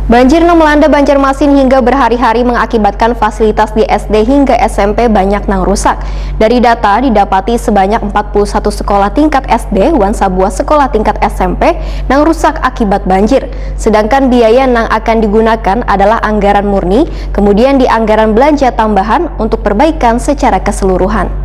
Banjir yang melanda Banjarmasin hingga berhari-hari mengakibatkan fasilitas di SD hingga SMP banyak yang rusak. Dari data didapati sebanyak 41 sekolah tingkat SD dan sebuah sekolah tingkat SMP yang rusak akibat banjir. Sedangkan biaya yang akan digunakan adalah anggaran murni, kemudian di anggaran belanja tambahan untuk perbaikan secara keseluruhan.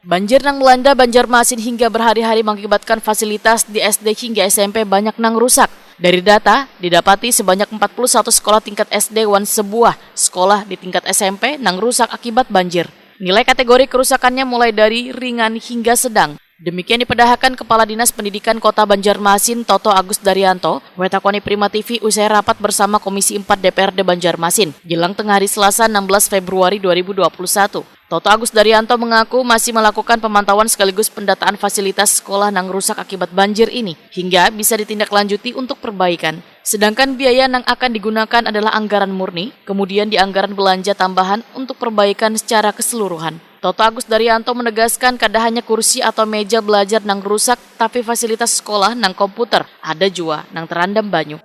Banjir yang melanda Banjarmasin hingga berhari-hari mengakibatkan fasilitas di SD hingga SMP banyak yang rusak. Dari data, didapati sebanyak 41 sekolah tingkat SD dan sebuah sekolah di tingkat SMP yang rusak akibat banjir. Nilai kategori kerusakannya mulai dari ringan hingga sedang. Demikian dipedahakan Kepala Dinas Pendidikan Kota Banjarmasin Toto Agus Daryanto, Wetakoni Prima TV usai rapat bersama Komisi 4 DPRD Banjarmasin, jelang tengah hari Selasa 16 Februari 2021. Toto Agus Daryanto mengaku masih melakukan pemantauan sekaligus pendataan fasilitas sekolah yang rusak akibat banjir ini, hingga bisa ditindaklanjuti untuk perbaikan. Sedangkan biaya yang akan digunakan adalah anggaran murni, kemudian di anggaran belanja tambahan untuk perbaikan secara keseluruhan. Toto Agus Daryanto menegaskan kada hanya kursi atau meja belajar yang rusak, tapi fasilitas sekolah yang komputer ada juga yang terendam banyu.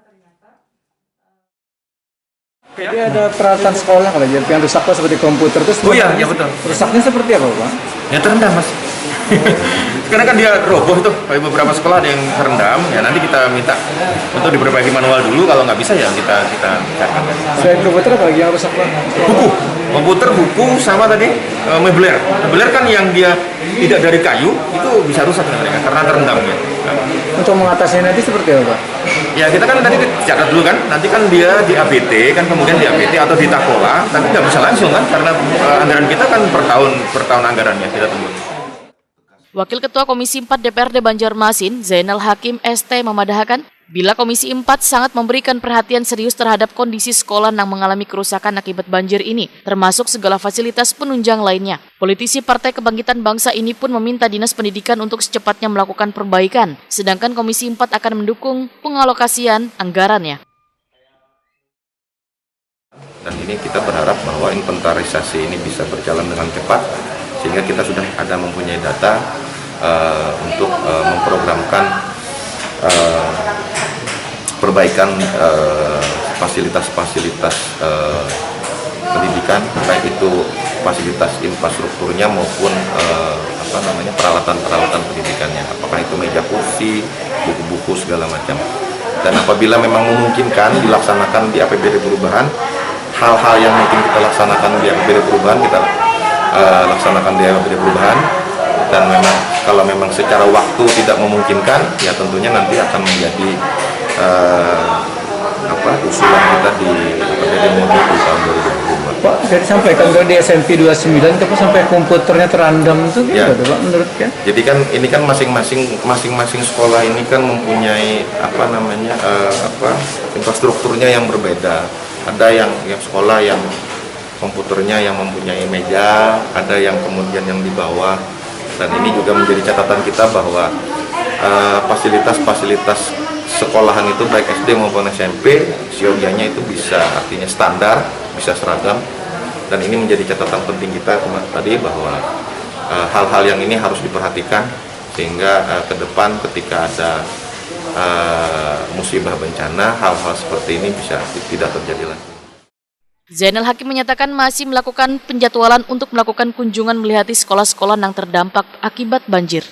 Jadi ada peralatan sekolah kalau yang rusak seperti komputer terus. Oh iya, betul. Rusaknya seperti apa, Pak? Ya terendam, Mas. Karena kan dia roboh tuh, beberapa sekolah ada yang terendam, ya nanti kita minta untuk diperbaiki manual dulu, kalau nggak bisa ya kita carikan. Selain komputer apa lagi yang rusak, Pak? Buku, komputer, buku, sama tadi meubiler. Meubiler kan yang dia tidak dari kayu, itu bisa rusak mereka karena terendam ya. Untuk mengatasinya nanti seperti apa, Pak? Ya kita kan tadi catat dulu kan, nanti kan dia di ABT, kan kemudian di ABT atau di Takola, tapi nggak bisa langsung kan, karena anggaran kita kan per tahun anggarannya kita tunggu. Wakil Ketua Komisi 4 DPRD Banjarmasin, Zainal Hakim ST memadahkan, bila Komisi 4 sangat memberikan perhatian serius terhadap kondisi sekolah yang mengalami kerusakan akibat banjir ini, termasuk segala fasilitas penunjang lainnya. Politisi Partai Kebangkitan Bangsa ini pun meminta Dinas Pendidikan untuk secepatnya melakukan perbaikan, sedangkan Komisi 4 akan mendukung pengalokasian anggarannya. Dan ini kita berharap bahwa inventarisasi ini bisa berjalan dengan cepat, sehingga kita sudah ada mempunyai data untuk memprogramkan perbaikan fasilitas-fasilitas pendidikan, baik itu fasilitas infrastrukturnya maupun peralatan-peralatan pendidikannya, apakah itu meja kursi, buku-buku segala macam. Dan apabila memang memungkinkan dilaksanakan di APBD perubahan, hal-hal yang mungkin kita laksanakan di APBD perubahan kita laksanakan di APBD perubahan. Dan memang kalau memang secara waktu tidak memungkinkan, ya tentunya nanti akan menjadi usulan kita di APBD Mudik di tahun 2024. Pak, jadi sampaikan di SMP 29 itu sampai komputernya terendam itu ya. Gitu, Pak, menurut kan? Jadi kan ini kan masing-masing sekolah ini kan mempunyai infrastrukturnya yang berbeda. Ada yang sekolah yang komputernya yang mempunyai meja, ada yang kemudian yang di bawah. Dan ini juga menjadi catatan kita bahwa fasilitas-fasilitas sekolahan itu baik SD maupun SMP siogianya itu bisa, artinya standar, bisa seragam. Dan ini menjadi catatan penting kita tadi bahwa hal-hal yang ini harus diperhatikan sehingga ke depan ketika ada musibah bencana, hal-hal seperti ini bisa tidak terjadi lagi. Zainal Hakim menyatakan masih melakukan penjadwalan untuk melakukan kunjungan melihati sekolah-sekolah yang terdampak akibat banjir.